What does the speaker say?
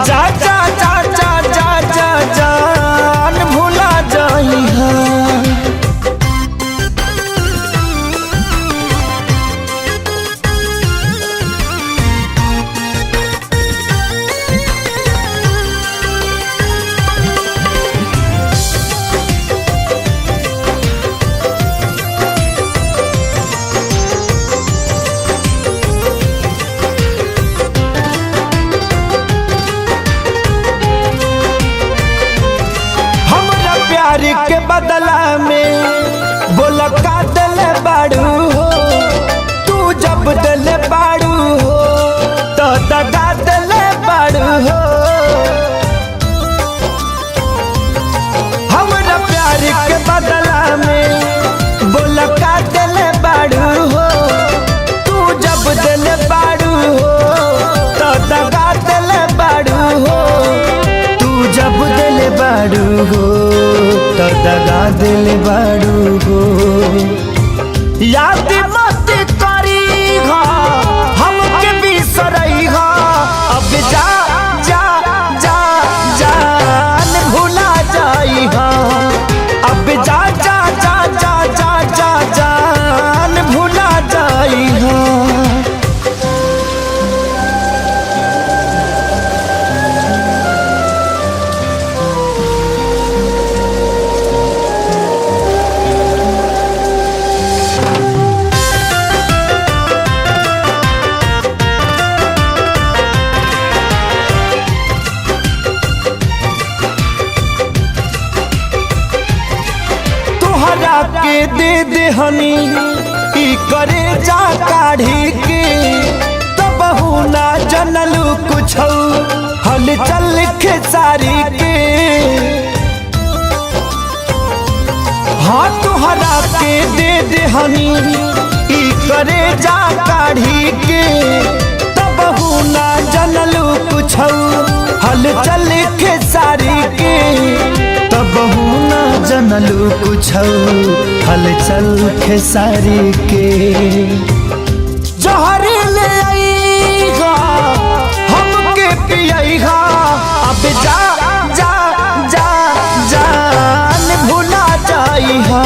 जा जा जा जा जा जा जान भुला जाई हा। के बदला में बोला का दिल बाड़ू हो, तू जब दिल बाड़ू हो तो दगा दिल बाड़ू हो। हमरा प्यार के बदला में बोला का दिल बाड़ू हो, तू जब दिल बाड़ू हो तो दगा दिल बाड़ू हो। तू जब दिल बाड़ू हो तो दगा दिल बाड़ू हो। याद मत करी हा हमके बिसरई हा, अब जा जा जा जान भुला जाई हा। अब जा जा जा जा जा जा जान भुला जाई हा। के दे दे हनी ई करे जा काढ़ी के, तब ना जनलू कुछ हल चल खेसारी के। हाँ तुहरा के दे दे हनी ई करे जा काढ़ी के, तब ना जनलू कुछ हल चल खेसारी के। तब ना जनलू कुछ हलचल खेसारी के। जहर ले आईगा हमके पियाईगा, अब जा जा जा जान भुला जाई हा।